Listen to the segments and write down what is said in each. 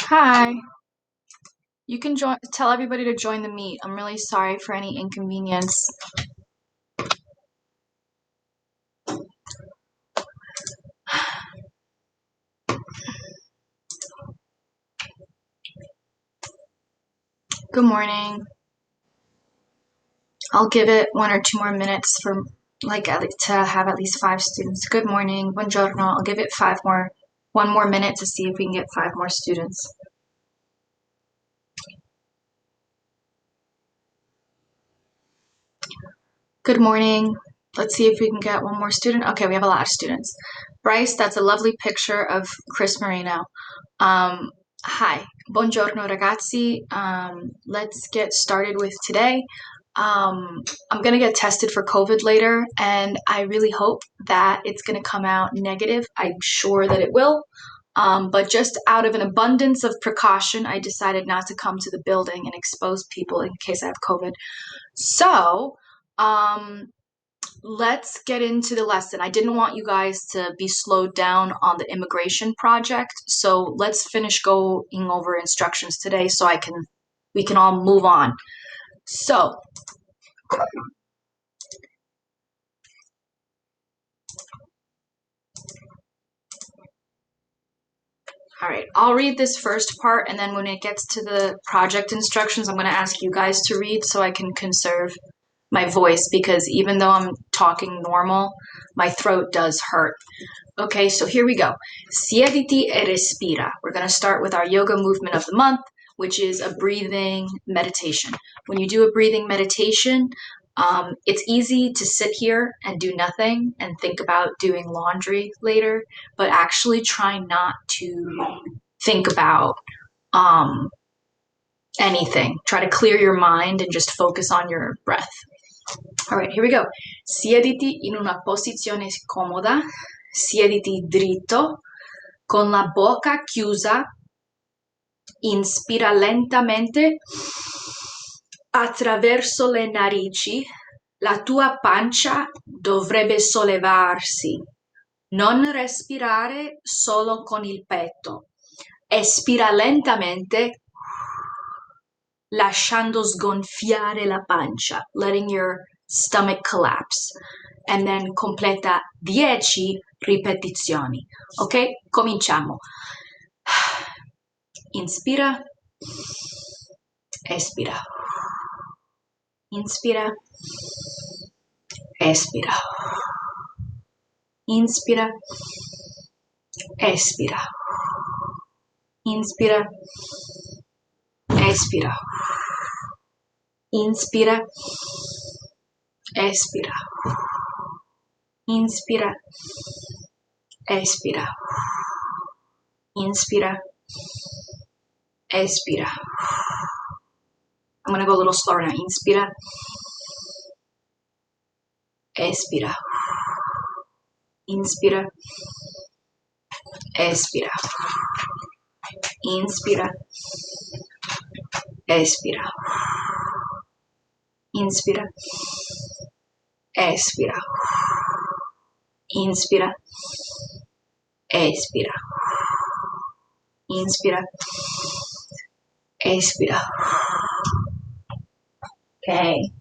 Hi. You can tell everybody to join the meet. I'm really sorry for any inconvenience. Good morning. I'll give it 1 or 2 more minutes for to have at least 5 students. Good morning. Buongiorno. I'll give it 1 more minute to see if we can get 5 more students. Good morning. Let's see if we can get one more student. Okay, we have a lot of students. Bryce, that's a lovely picture of Chris Marino. Hi. Buongiorno ragazzi. Let's get started with today. I'm going to get tested for COVID later, and I really hope that it's going to come out negative. I'm sure that it will. But just out of an abundance of precaution, I decided not to come to the building and expose people in case I have COVID. So, let's get into the lesson. I didn't want you guys to be slowed down on the immigration project, so let's finish going over instructions today so we can all move on. So, all right, I'll read this first part, and then when it gets to the project instructions, I'm going to ask you guys to read so I can conserve my voice, because even though I'm talking normal, my throat does hurt. Okay, so here we go. Siediti e respira. We're going to start with our yoga movement of the month, which is a breathing meditation. When you do a breathing meditation, it's easy to sit here and do nothing and think about doing laundry later, but actually try not to think about anything. Try to clear your mind and just focus on your breath. All right, here we go. Siediti in una posizione comoda, siediti dritto, con la bocca chiusa, inspira lentamente attraverso le narici, la tua pancia dovrebbe sollevarsi. Non respirare solo con il petto. Espira lentamente, lasciando sgonfiare la pancia, letting your stomach collapse. And then completa 10 ripetizioni. Ok? Cominciamo. Inspira, espira. Inspira, espira. Inspira, espira. Inspira, espira. Inspira, espira. Inspira, expira. Inspira, expira. I'm going to go a little slower now. Inspira, expira. Inspira, expira. Inspira, expira. Inspira, expira. Inspira, expira. Inspira, expira. Okay.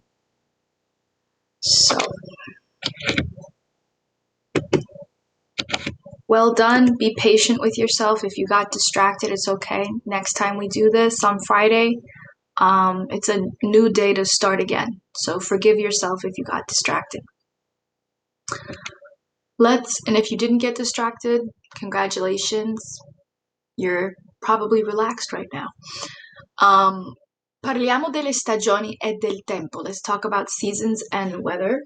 So, well done. Be patient with yourself. If you got distracted, it's okay. Next time we do this on Friday, it's a new day to start again. So forgive yourself if you got distracted. And if you didn't get distracted, congratulations. You're probably relaxed right now. Parliamo delle stagioni e del tempo. Let's talk about seasons and weather.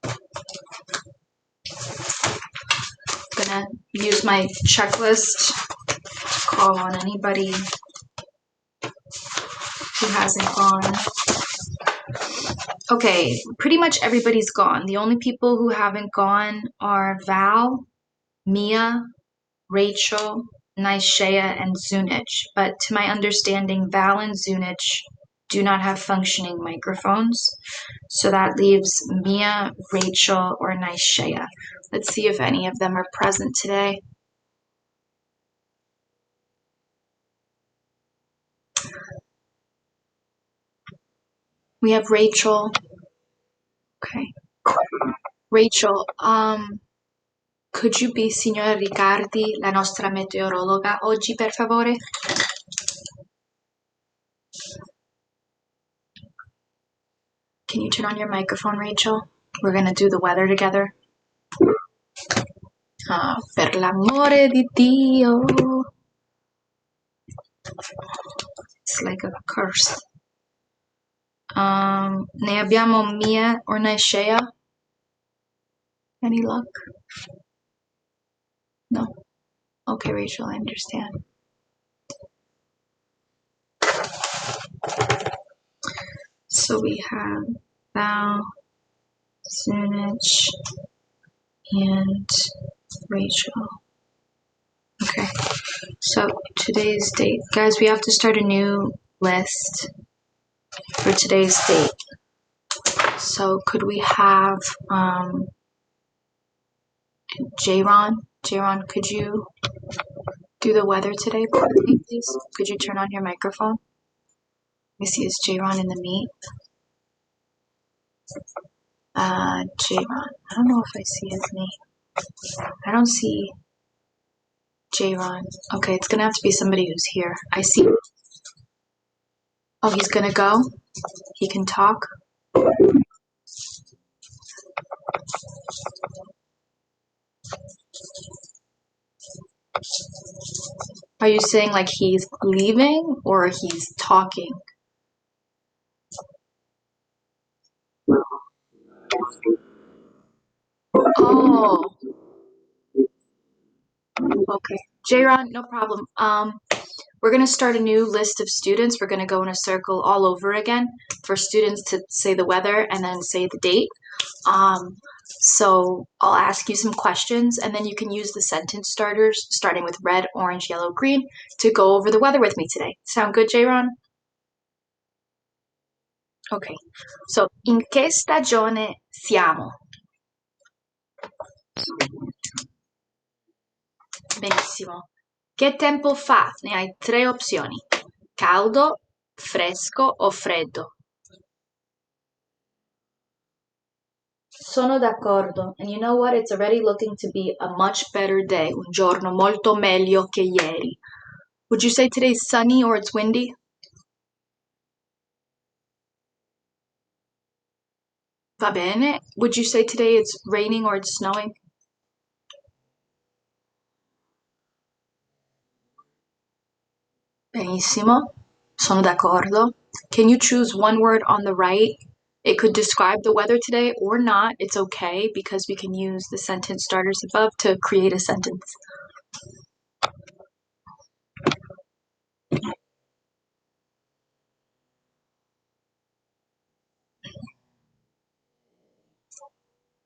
I'm gonna use my checklist, call on anybody who hasn't gone. Okay, pretty much everybody's gone. The only people who haven't gone are Val, Mia, Rachel, Nishea, and Zunich. But to my understanding, Val and Zunich do not have functioning microphones. So that leaves Mia, Rachel, or Nishea. Let's see if any of them are present today. We have Rachel. Okay. Rachel, could you be signora Riccardi, la nostra meteorologa oggi, per favore? Can you turn on your microphone, Rachel? We're gonna do the weather together. Per l'amore di Dio. It's like a curse. Ne abbiamo Mia or Shea? Any luck? No. Okay, Rachel, I understand. So we have Val, Zunich, and Rachel. Okay. So today's date. Guys, we have to start a new list for today's date. So could we have Jayron? Jayron, could you do the weather today for me, please? Could you turn on your microphone? Let me see, is Jayron in the meet? Jayron. I don't know if I see his name. I don't see Jayron. Okay, it's gonna have to be somebody who's here. I see. Oh, he's gonna go? He can talk? Are you saying like he's leaving or he's talking? Oh, okay. Jayron, no problem. We're going to start a new list of students. We're going to go in a circle all over again for students to say the weather and then say the date. So I'll ask you some questions and then you can use the sentence starters starting with red, orange, yellow, green to go over the weather with me today. Sound good, Jayron? Okay. So, in che stagione siamo? Benissimo. Che tempo fa? Ne hai tre opzioni. Caldo, fresco o freddo? Sono d'accordo. And you know what? It's already looking to be a much better day. Un giorno molto meglio che ieri. Would you say today's sunny or it's windy? Va bene. Would you say today it's raining or it's snowing? Benissimo. Sono d'accordo. Can you choose one word on the right? It could describe the weather today or not. It's okay because we can use the sentence starters above to create a sentence.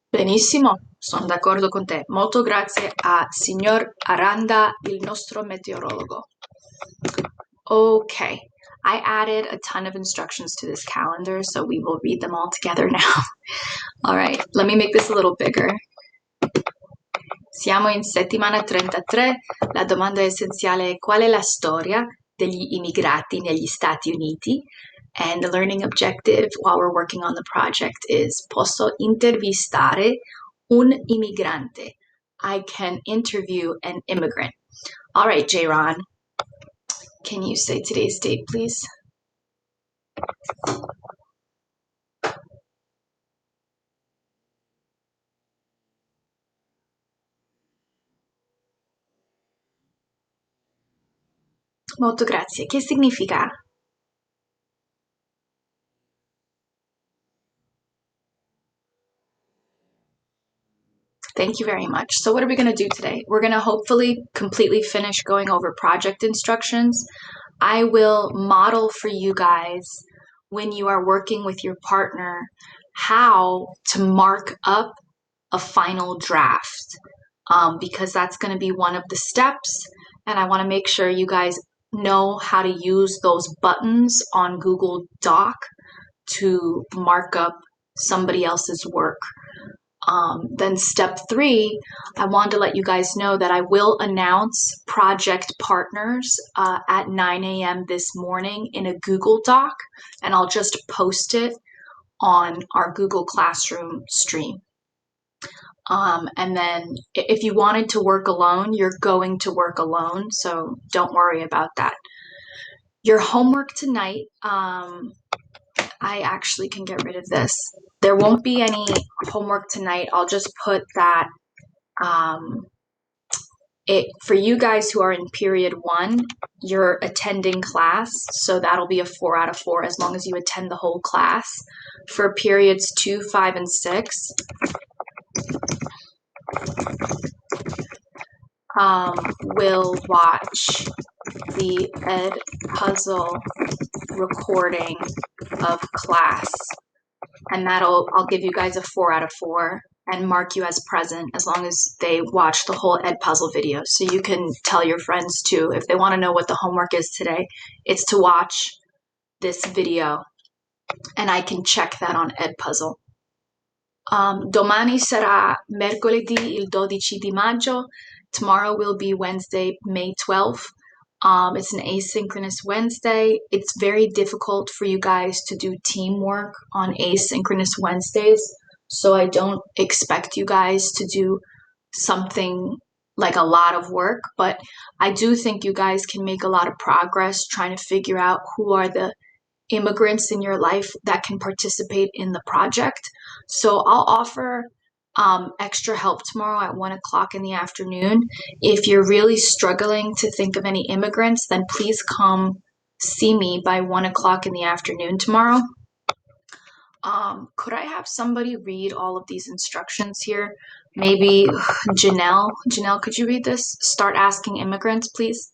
Benissimo, sono d'accordo con te. Molto grazie a signor Aranda, il nostro meteorologo. Okay, I added a ton of instructions to this calendar, so we will read them all together now. All right, let me make this a little bigger. Siamo in settimana 33. La domanda essenziale è: qual è la storia degli immigrati negli Stati Uniti? And the learning objective while we're working on the project is: posso intervistare un immigrante. I can interview an immigrant. All right, Jayron, can you say today's date, please? Molto grazie. Che significa? Thank you very much. So what are we going to do today? We're going to hopefully completely finish going over project instructions. I will model for you guys when you are working with your partner how to mark up a final draft because that's going to be one of the steps. And I want to make sure you guys know how to use those buttons on Google Doc to mark up somebody else's work. Then step 3, I wanted to let you guys know that I will announce project partners at 9 a.m. this morning in a Google Doc, and I'll just post it on our Google Classroom stream. And then if you wanted to work alone, you're going to work alone, so don't worry about that. Your homework tonight, I actually can get rid of this. There won't be any homework tonight. I'll just put that for you guys who are in period 1, you're attending class, so that'll be a 4 out of 4 as long as you attend the whole class. For periods 2, 5, and 6, we'll watch the Ed Puzzle recording of class, and I'll give you guys a 4 out of 4 and mark you as present as long as they watch the whole Ed Puzzle video. So you can tell your friends too, if they want to know what the homework is today, it's to watch this video, and I can check that on Ed Puzzle. Domani sarà mercoledì il 12 di maggio. Tomorrow will be Wednesday, May 12th. It's an asynchronous Wednesday. It's very difficult for you guys to do teamwork on asynchronous Wednesdays, so I don't expect you guys to do something like a lot of work, but I do think you guys can make a lot of progress trying to figure out who are the immigrants in your life that can participate in the project. So I'll offer extra help tomorrow at 1 o'clock in the afternoon. If you're really struggling to think of any immigrants, then please come see me by 1 o'clock in the afternoon tomorrow. Could I have somebody read all of these instructions here? Maybe Janelle. Janelle, could you read this? Start asking immigrants, please.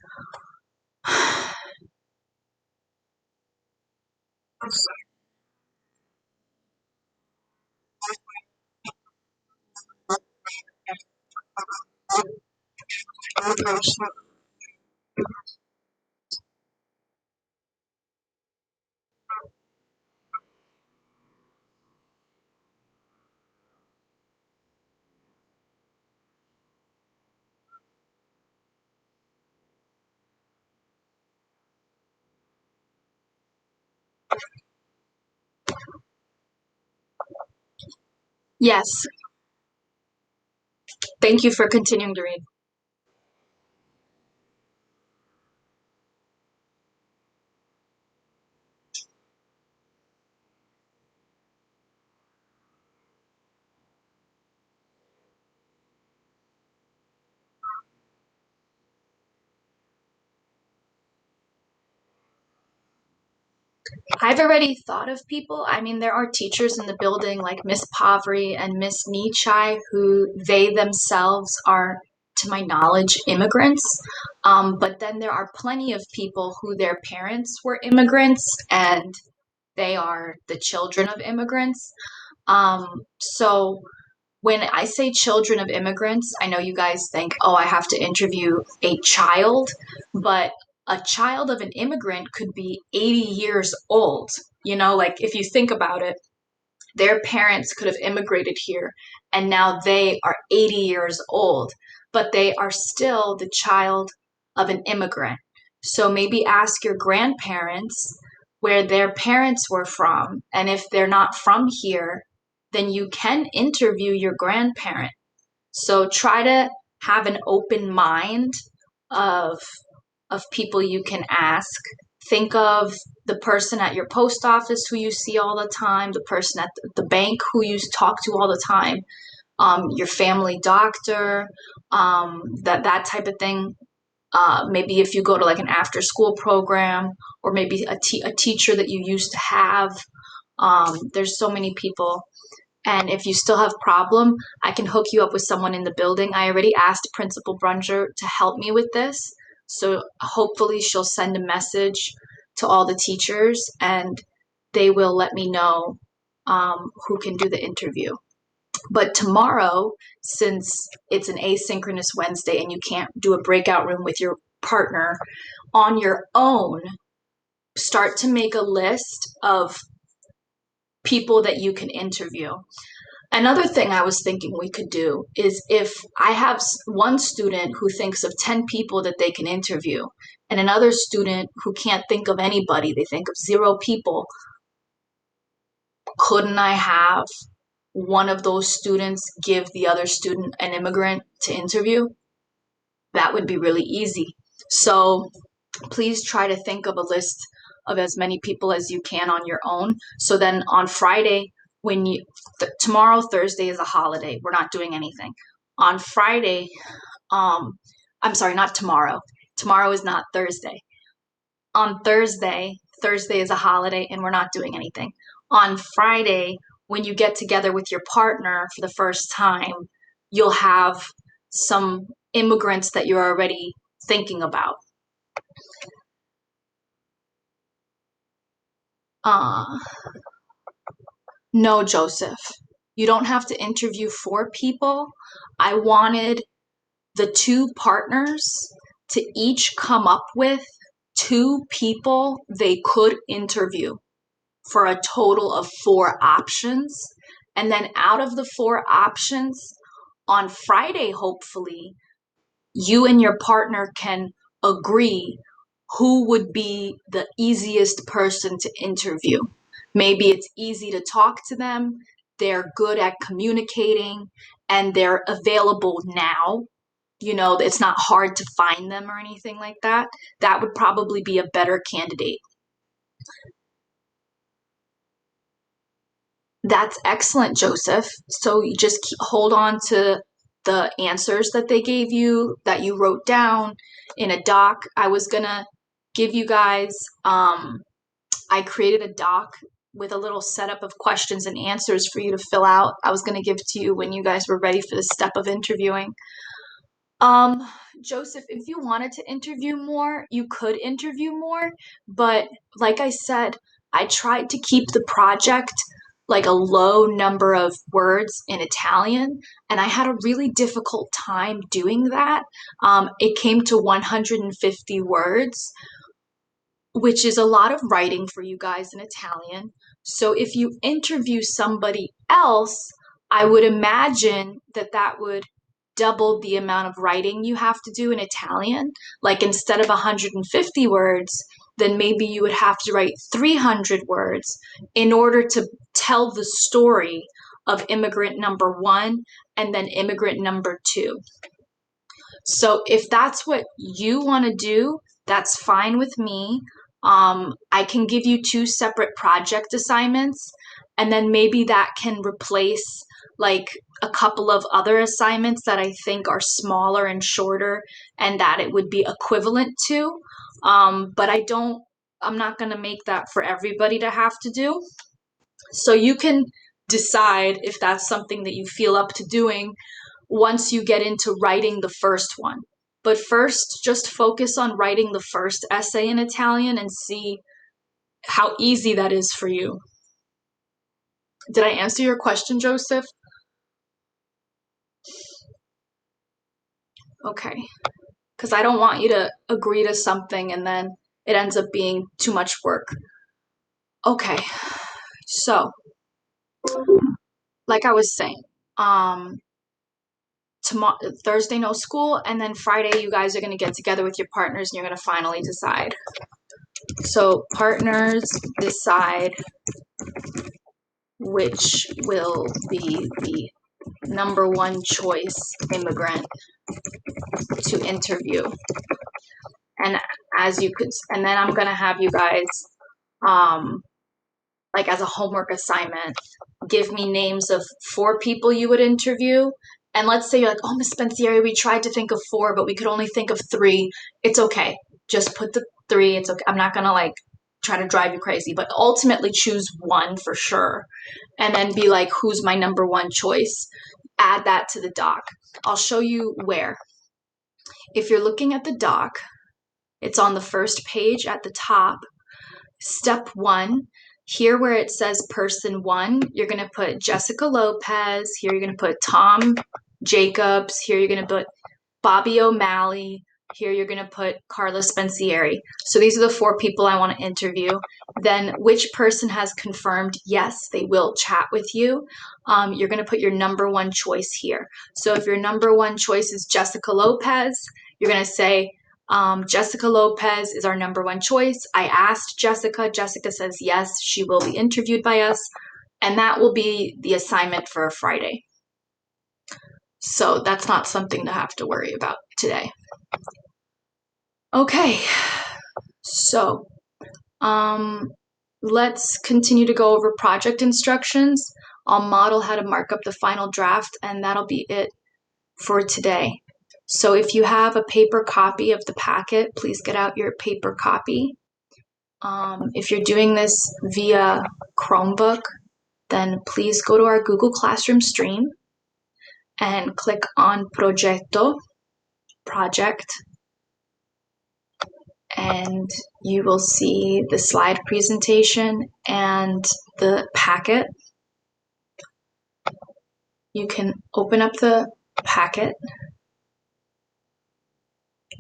Yes. Thank you for continuing to read. I've already thought of people. I mean, there are teachers in the building like Miss Pavri and Miss Nichai who they themselves are, to my knowledge, immigrants. But then there are plenty of people who their parents were immigrants and they are the children of immigrants. So when I say children of immigrants, I know you guys think, oh, I have to interview a child, but a child of an immigrant could be 80 years old. You know, like if you think about it, their parents could have immigrated here and now they are 80 years old, but they are still the child of an immigrant. So maybe ask your grandparents where their parents were from. And if they're not from here, then you can interview your grandparent. So try to have an open mind of people you can ask. Think of the person at your post office who you see all the time, the person at the bank who you talk to all the time, your family doctor, that type of thing. Maybe if you go to like an after school program, or maybe a teacher that you used to have. There's so many people. And if you still have problem, I can hook you up with someone in the building. I already asked Principal Brunger to help me with this. So hopefully she'll send a message to all the teachers and they will let me know who can do the interview. But tomorrow, since it's an asynchronous Wednesday and you can't do a breakout room with your partner, on your own, start to make a list of people that you can interview. Another thing I was thinking we could do is if I have one student who thinks of 10 people that they can interview and another student who can't think of anybody, they think of 0 people, couldn't I have one of those students give the other student an immigrant to interview? That would be really easy. So please try to think of a list of as many people as you can on your own. So then on Friday, tomorrow, Thursday is a holiday. We're not doing anything. On Friday, I'm sorry, not tomorrow. Tomorrow is not Thursday. On Thursday is a holiday and we're not doing anything. On Friday, when you get together with your partner for the first time, you'll have some immigrants that you're already thinking about. No, Joseph, you don't have to interview 4 people. I wanted the 2 partners to each come up with 2 people they could interview for a total of 4 options. And then out of the 4 options, on Friday, hopefully, you and your partner can agree who would be the easiest person to interview. Maybe it's easy to talk to them, they're good at communicating, and they're available now. It's not hard to find them or anything like that. That would probably be a better candidate. That's excellent, Joseph. So you just hold on to the answers that they gave you, that you wrote down in a doc. I was going to give you guys, I created a doc with a little setup of questions and answers for you to fill out. I was going to give to you when you guys were ready for the step of interviewing. Joseph, if you wanted to interview more, you could interview more, but like I said, I tried to keep the project like a low number of words in Italian, and I had a really difficult time doing that. It came to 150 words, which is a lot of writing for you guys in Italian. So if you interview somebody else, I would imagine that would double the amount of writing you have to do in Italian. Like instead of 150 words, then maybe you would have to write 300 words in order to tell the story of immigrant number 1 and then immigrant number 2. So if that's what you want to do, that's fine with me. I can give you 2 separate project assignments, and then maybe that can replace like a couple of other assignments that I think are smaller and shorter and that it would be equivalent to. But I'm not going to make that for everybody to have to do. So you can decide if that's something that you feel up to doing once you get into writing the first one. But first, just focus on writing the first essay in Italian and see how easy that is for you. Did I answer your question, Joseph? Okay. Because I don't want you to agree to something and then it ends up being too much work. Okay. So, like I was saying, tomorrow, Thursday, no school, and then Friday, you guys are going to get together with your partners and you're going to finally decide. So, partners decide which will be the number 1 choice immigrant to interview. And and then I'm going to have you guys, like as a homework assignment, give me names of 4 people you would interview. And let's say you're like, oh, Miss Spensieri, we tried to think of 4, but we could only think of 3. It's okay. Just put the 3. It's okay. I'm not going to like try to drive you crazy, but ultimately choose 1 for sure. And then be like, who's my number 1 choice? Add that to the doc. I'll show you where. If you're looking at the doc, it's on the first page at the top. Step 1, here where it says person 1, you're going to put Jessica Lopez. Here you're going to put Tom Jacobs. Here you're going to put Bobby O'Malley. Here you're going to put Carla Spensieri. So these are the 4 people I want to interview. Then which person has confirmed yes, they will chat with you. You're going to put your number 1 choice here. So if your number 1 choice is Jessica Lopez, you're going to say, Jessica Lopez is our number 1 choice. I asked Jessica. Jessica says yes, she will be interviewed by us. And that will be the assignment for Friday. So that's not something to have to worry about today. Okay, so let's continue to go over project instructions. I'll model how to mark up the final draft, and that'll be it for today. So if you have a paper copy of the packet, please get out your paper copy. If you're doing this via Chromebook, then please go to our Google Classroom stream and click on Progetto, project, and you will see the slide presentation and the packet. You can open up the packet,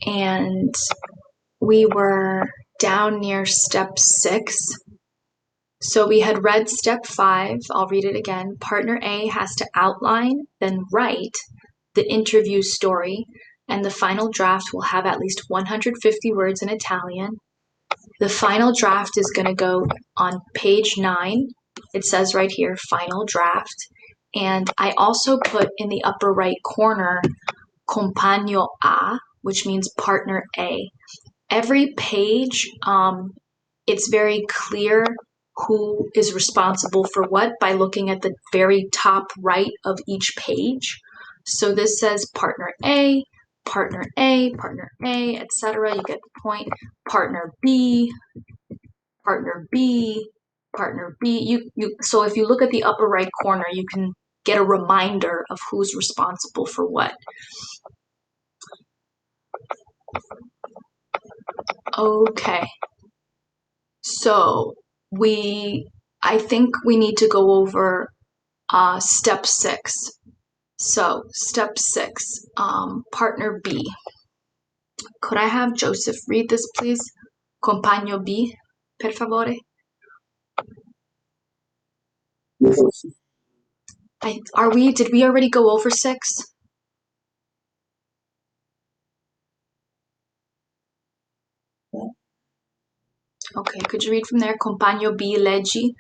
and we were down near step 6. So we had read step 5. I'll read it again. Partner A has to outline, then write the interview story, and the final draft will have at least 150 words in Italian. The final draft is going to go on page 9. It says right here, final draft. And I also put in the upper right corner, compagno A, which means partner A. Every page, it's very clear who is responsible for what by looking at the very top right of each page. So this says partner A, partner A, partner A, etc. You get the point. Partner B, partner B, partner B. So if you look at the upper right corner, you can get a reminder of who's responsible for what. Okay. So I think we need to go over step 6. So step 6, partner B. Could I have Joseph read this, please? Compagno B, per favore. Did we already go over 6? Okay, could you read from there? Compagno B, leggi.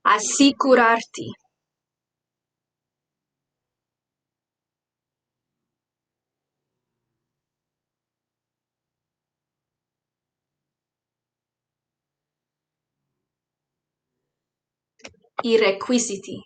Assicurarti. I requisiti.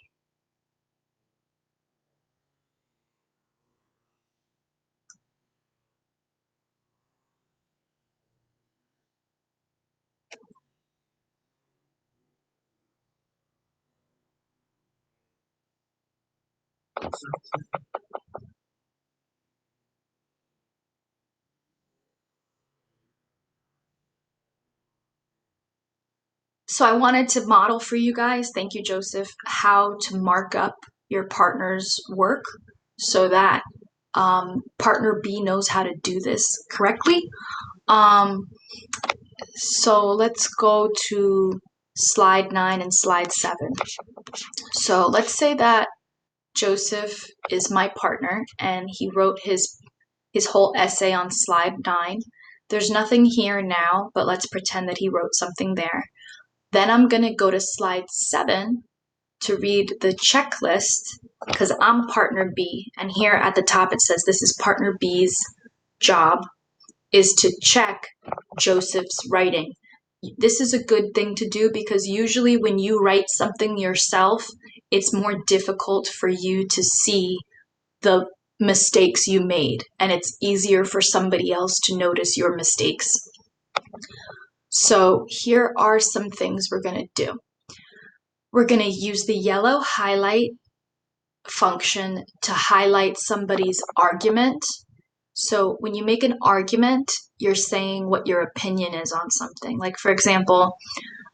So I wanted to model for you guys, thank you, Joseph, how to mark up your partner's work so that partner B knows how to do this correctly. So let's go to slide 9 and slide 7. So let's say that Joseph is my partner and he wrote his whole essay on slide 9. There's nothing here now, but let's pretend that he wrote something there. Then I'm going to go to slide 7 to read the checklist because I'm partner B. And here at the top it says this is partner B's job, is to check Joseph's writing. This is a good thing to do because usually when you write something yourself, it's more difficult for you to see the mistakes you made, and it's easier for somebody else to notice your mistakes. So here are some things we're going to do. We're going to use the yellow highlight function to highlight somebody's argument. So when you make an argument, you're saying what your opinion is on something. Like, for example,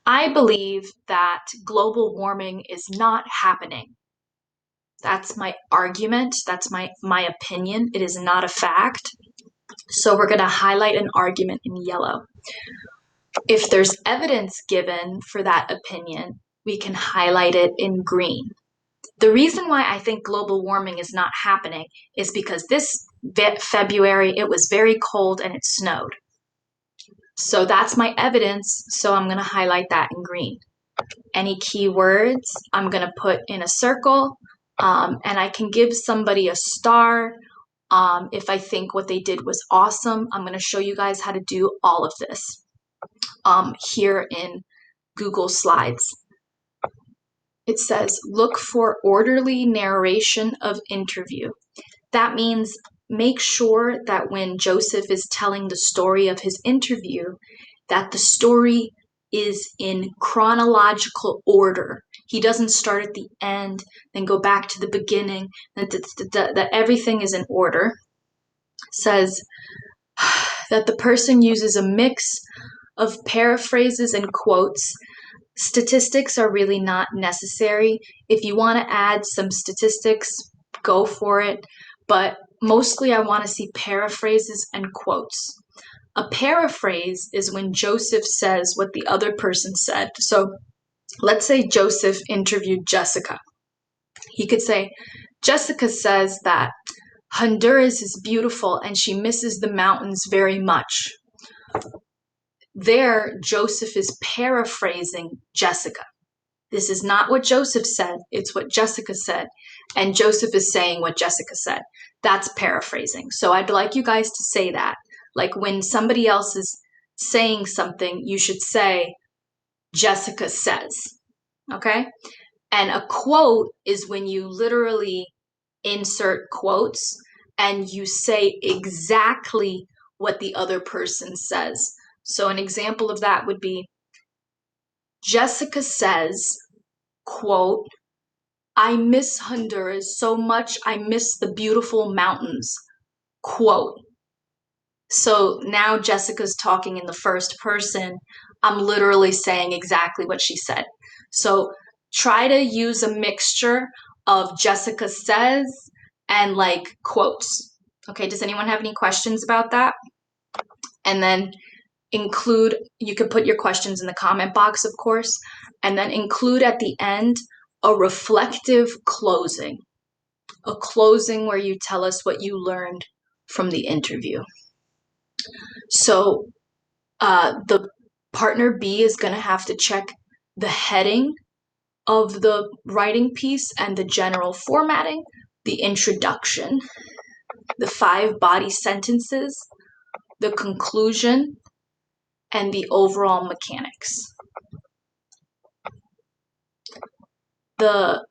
I believe that global warming is not happening. That's my argument. That's my opinion. It is not a fact. So we're going to highlight an argument in yellow. If there's evidence given for that opinion, we can highlight it in green. The reason why I think global warming is not happening is because this February, it was very cold and it snowed. So that's my evidence. So I'm going to highlight that in green. Any keywords, I'm going to put in a circle, and I can give somebody a star. If I think what they did was awesome, I'm going to show you guys how to do all of this here in Google Slides. It says, look for orderly narration of interview. That means make sure that when Joseph is telling the story of his interview, that the story is in chronological order. He doesn't start at the end, then go back to the beginning, that everything is in order. It says that the person uses a mix of paraphrases and quotes. Statistics are really not necessary. If you want to add some statistics, go for it. But mostly I want to see paraphrases and quotes. A paraphrase is when Joseph says what the other person said. So let's say Joseph interviewed Jessica. He could say, Jessica says that Honduras is beautiful and she misses the mountains very much. There, Joseph is paraphrasing Jessica. This is not what Joseph said, it's what Jessica said. And Joseph is saying what Jessica said. That's paraphrasing. So I'd like you guys to say that. Like when somebody else is saying something, you should say, Jessica says. Okay? And a quote is when you literally insert quotes and you say exactly what the other person says. So an example of that would be, Jessica says, quote, I miss Honduras so much, I miss the beautiful mountains, quote. So now Jessica's talking in the first person. I'm literally saying exactly what she said. So try to use a mixture of Jessica says and like quotes. Okay, does anyone have any questions about that? And then include, you can put your questions in the comment box, of course, and then include at the end a reflective closing, a closing where you tell us what you learned from the interview. So the partner B is going to have to check the heading of the writing piece and the general formatting, the introduction, the 5 body sentences, the conclusion, and the overall mechanics. The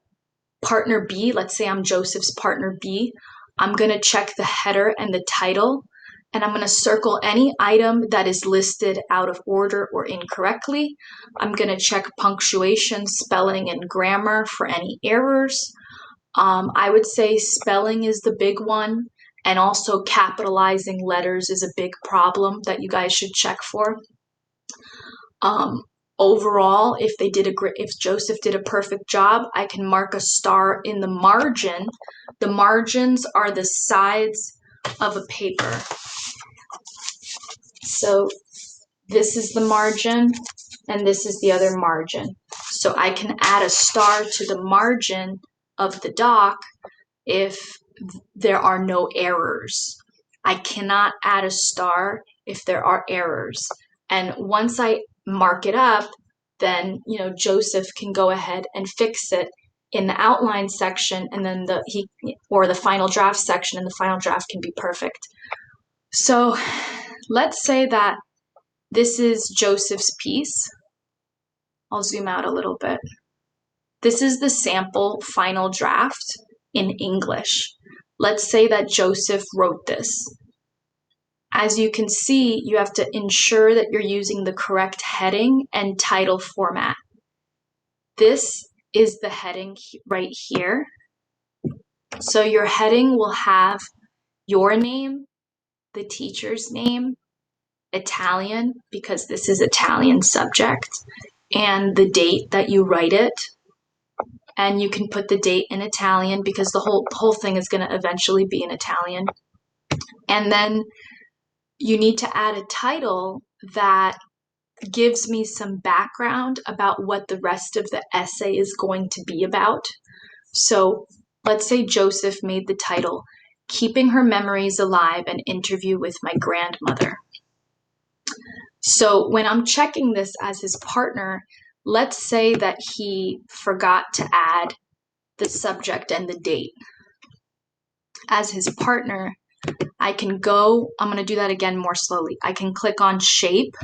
partner B, let's say I'm Joseph's partner B, I'm going to check the header and the title, and I'm going to circle any item that is listed out of order or incorrectly. I'm going to check punctuation, spelling, and grammar for any errors. I would say spelling is the big one, and also capitalizing letters is a big problem that you guys should check for. Overall, if Joseph did a perfect job, I can mark a star in the margin. The margins are the sides of a paper. So this is the margin and this is the other margin. So I can add a star to the margin of the doc if there are no errors. I cannot add a star if there are errors. And once I mark it up, then Joseph can go ahead and fix it in the outline section, and then the final draft section, and the final draft can be perfect. So let's say that this is Joseph's piece. I'll zoom out a little bit. This is the sample final draft in English. Let's say that Joseph wrote this. As you can see, you have to ensure that you're using the correct heading and title format. This is the heading right here. So your heading will have your name, the teacher's name, Italian, because this is Italian subject, and the date that you write it. And you can put the date in Italian because the whole thing is going to eventually be in Italian. And then you need to add a title that gives me some background about what the rest of the essay is going to be about. So let's say Joseph made the title, keeping her memories alive, an interview with my grandmother. So when I'm checking this as his partner, let's say that he forgot to add the subject and the date. As his partner, I can go, I'm going to do that again more slowly. I can click on shape,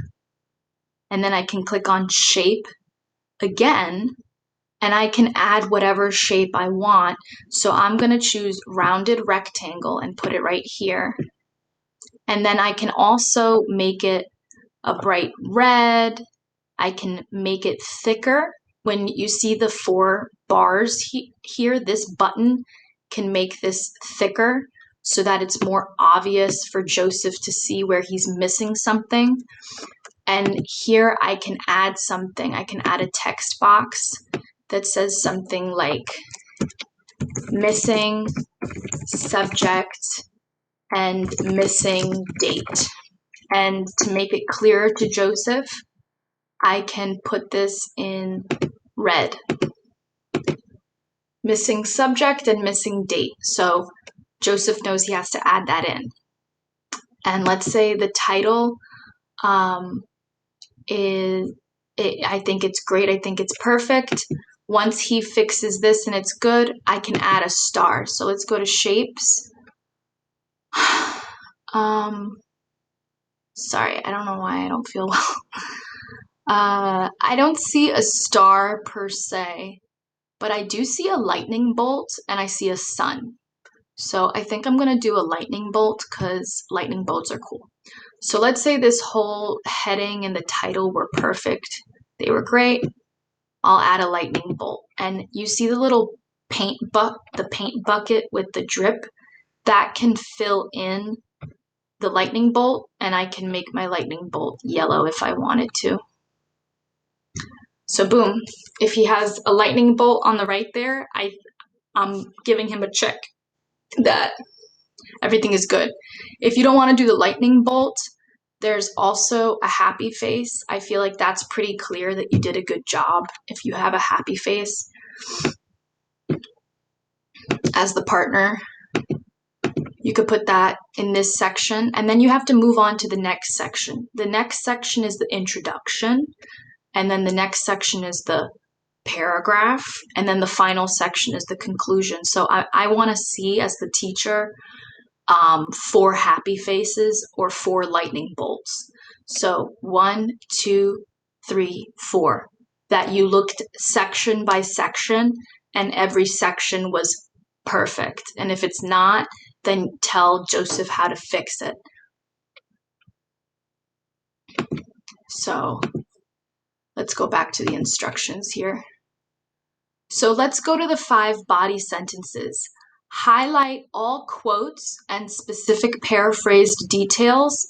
and then I can click on shape again, and I can add whatever shape I want. So I'm going to choose rounded rectangle and put it right here. And then I can also make it a bright red. I can make it thicker. When you see the 4 bars here, this button can make this thicker so that it's more obvious for Joseph to see where he's missing something. And here I can add something. I can add a text box that says something like missing subject and missing date. And to make it clearer to Joseph, I can put this in red. Missing subject and missing date. So Joseph knows he has to add that in. And let's say the title I think it's great. I think it's perfect. Once he fixes this and it's good, I can add a star. So let's go to shapes. Sorry, I don't know why I don't feel well. I don't see a star per se, but I do see a lightning bolt and I see a sun. So I think I'm going to do a lightning bolt because lightning bolts are cool. So let's say this whole heading and the title were perfect. They were great. I'll add a lightning bolt. And you see the little paint bucket with the drip? That can fill in the lightning bolt, and I can make my lightning bolt yellow if I wanted to. So boom, if he has a lightning bolt on the right there, I'm giving him a check that everything is good. If you don't want to do the lightning bolt, there's also a happy face. I feel like that's pretty clear that you did a good job if you have a happy face as the partner. You could put that in this section, and then you have to move on to the next section. The next section is the introduction, and then the next section is the paragraph, and then the final section is the conclusion. So I want to see, as the teacher, 4 happy faces or 4 lightning bolts. So 1, 2, 3, 4. That you looked section by section and every section was perfect. And if it's not, then tell Joseph how to fix it. So let's go back to the instructions here. So let's go to the 5 body sentences. Highlight all quotes and specific paraphrased details.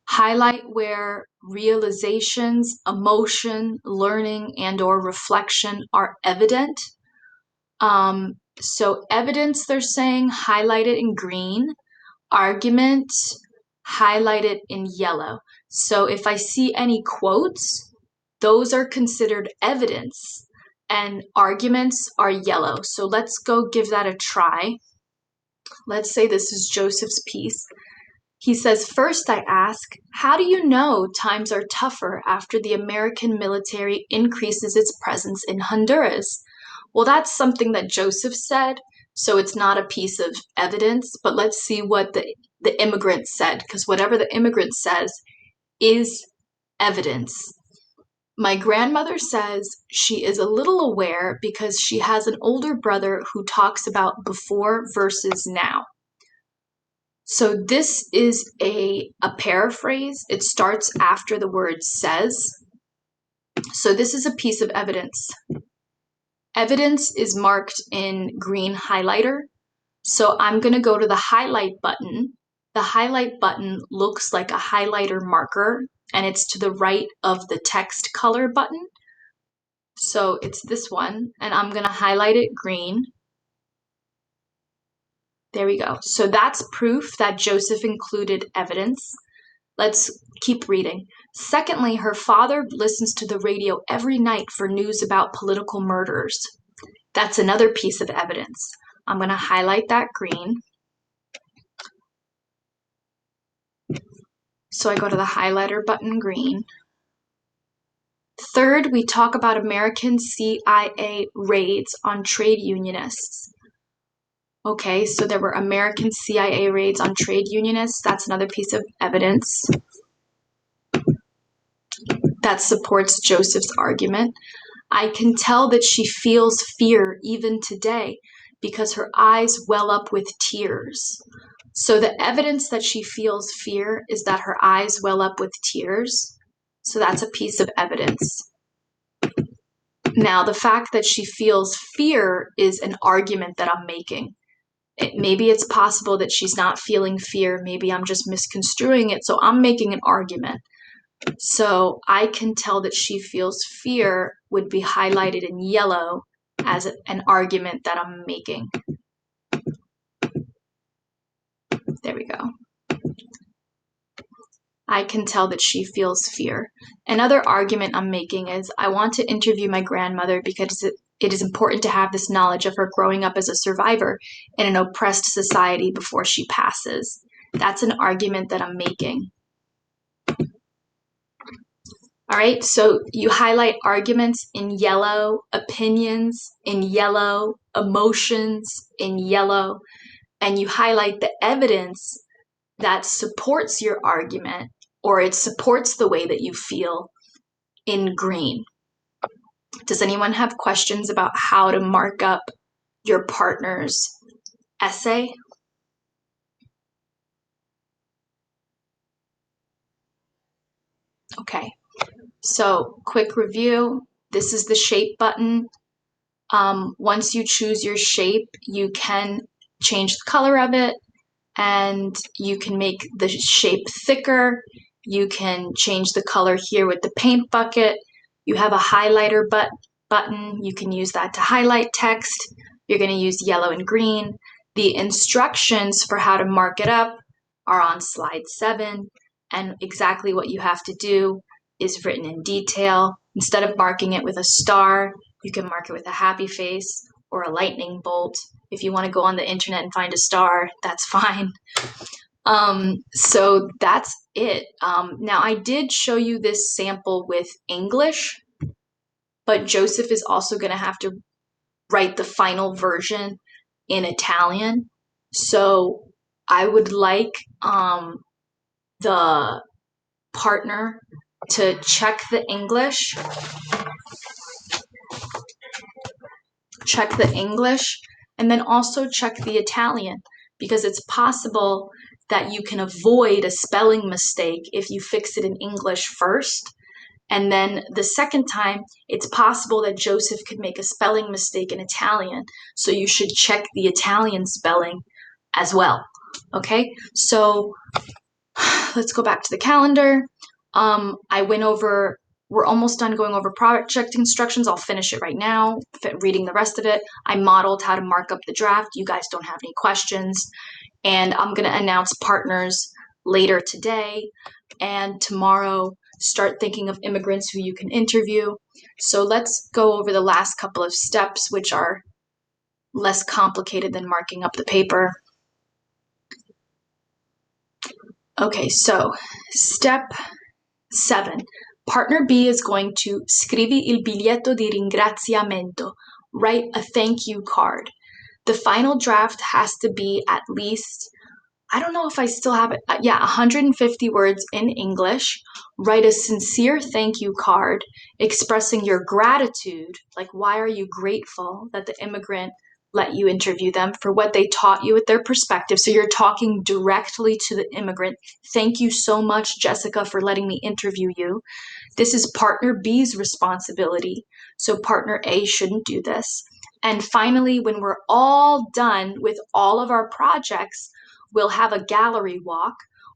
Highlight where realizations, emotion, learning, and/or reflection are evident. So evidence, they're saying, highlight it in green. Argument, highlight it in yellow. So if I see any quotes, those are considered evidence, and arguments are yellow. So let's go give that a try. Let's say this is Joseph's piece. He says, first I ask, how do you know times are tougher after the American military increases its presence in Honduras? Well, that's something that Joseph said, so it's not a piece of evidence, but let's see what the immigrant said, because whatever the immigrant says is evidence. My grandmother says she is a little aware because she has an older brother who talks about before versus now. So this is a paraphrase. It starts after the word says. So this is a piece of evidence. Evidence is marked in green highlighter. So I'm going to go to the highlight button. The highlight button looks like a highlighter marker, and it's to the right of the text color button. So it's this one, and I'm going to highlight it green. There we go. So that's proof that Joseph included evidence. Let's keep reading. Secondly, her father listens to the radio every night for news about political murders. That's another piece of evidence. I'm going to highlight that green. So I go to the highlighter button green. Third, we talk about American CIA raids on trade unionists. Okay, so there were American CIA raids on trade unionists. That's another piece of evidence that supports Joseph's argument. I can tell that she feels fear even today because her eyes well up with tears. So the evidence that she feels fear is that her eyes well up with tears. So that's a piece of evidence. Now, the fact that she feels fear is an argument that I'm making. Maybe it's possible that she's not feeling fear. Maybe I'm just misconstruing it. So I'm making an argument. So I can tell that she feels fear would be highlighted in yellow as an argument that I'm making. There we go. I can tell that she feels fear. Another argument I'm making is I want to interview my grandmother because it is important to have this knowledge of her growing up as a survivor in an oppressed society before she passes. That's an argument that I'm making. All right, so you highlight arguments in yellow, opinions in yellow, emotions in yellow, and you highlight the evidence that supports your argument or it supports the way that you feel in green. Does anyone have questions about how to mark up your partner's essay? Okay, so quick review. This is the shape button. Once you choose your shape, you can change the color of it and you can make the shape thicker. You can change the color here with the paint bucket. You have a highlighter button. You can use that to highlight text. You're going to use yellow and green. The instructions for how to mark it up are on slide 7, and exactly what you have to do is written in detail. Instead of marking it with a star, you can mark it with a happy face or a lightning bolt. If you want to go on the internet and find a star, that's fine. So that's it. Now I did show you this sample with English, but Joseph is also going to have to write the final version in Italian. So I would like the partner to check the English, and then also check the Italian, because it's possible that you can avoid a spelling mistake if you fix it in English first. And then the second time, it's possible that Joseph could make a spelling mistake in Italian. So you should check the Italian spelling as well. Okay, so let's go back to the calendar. We're almost done going over project instructions. I'll finish it right now, reading the rest of it. I modeled how to mark up the draft. You guys don't have any questions. And I'm going to announce partners later today. And tomorrow, start thinking of immigrants who you can interview. So let's go over the last couple of steps, which are less complicated than marking up the paper. Okay, so step 7. Partner B is going to scrivi il biglietto di ringraziamento, write a thank you card. The final draft has to be at least, I don't know if I still have it, 150 words in English. Write a sincere thank you card expressing your gratitude, like why are you grateful that the immigrant let you interview them for what they taught you with their perspective. So you're talking directly to the immigrant. Thank you so much, Jessica, for letting me interview you. This is partner B's responsibility. So partner A shouldn't do this. And finally, when we're all done with all of our projects, we'll have a gallery walk,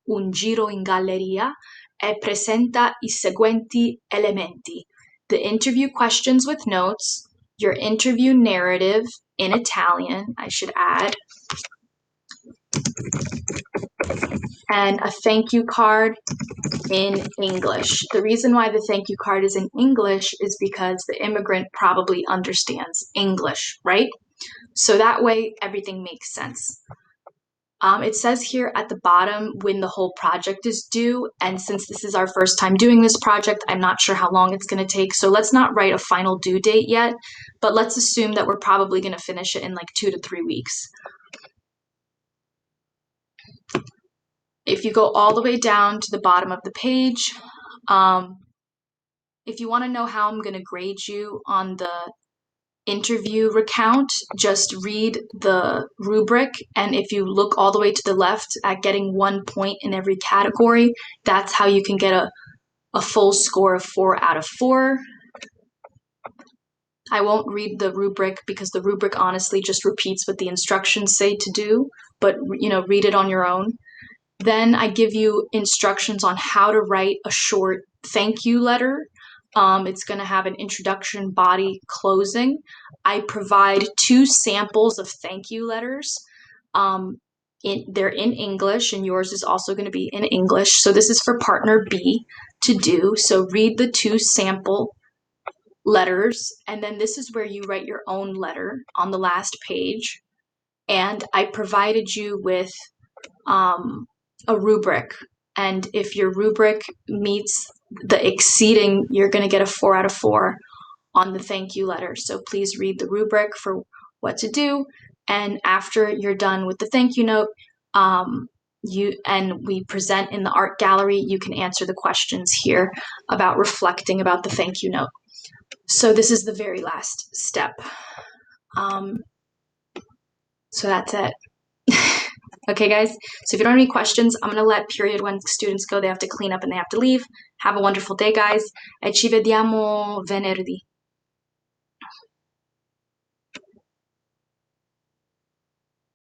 un giro in galleria, e presenta I seguenti elementi. The interview questions with notes, your interview narrative in Italian, I should add, and a thank you card in English. The reason why the thank you card is in English is because the immigrant probably understands English, right? So that way everything makes sense. It says here at the bottom when the whole project is due, and since this is our first time doing this project, I'm not sure how long it's going to take, so let's not write a final due date yet, but let's assume that we're probably going to finish it in like 2 to 3 weeks. If you go all the way down to the bottom of the page, if you want to know how I'm going to grade you on the interview recount, just read the rubric. And if you look all the way to the left at getting 1 point in every category, that's how you can get a full score of 4 out of 4. I won't read the rubric because the rubric honestly just repeats what the instructions say to do, but read it on your own. Then I give you instructions on how to write a short thank you letter. It's going to have an introduction, body, closing. I provide 2 samples of thank you letters. They're in English, and yours is also going to be in English. So this is for partner B to do. So read the 2 sample letters, and then this is where you write your own letter on the last page. And I provided you with a rubric, and if your rubric meets the exceeding, you're going to get a 4 out of 4 on the thank you letter. So please read the rubric for what to do, and after you're done with the thank you note, we present in the art gallery, you can answer the questions here about reflecting about the thank you note. So this is the very last step. So that's it. Okay, guys, so if you don't have any questions, I'm going to let period 1 students go. They have to clean up and they have to leave. Have a wonderful day, guys, e ci vediamo venerdì.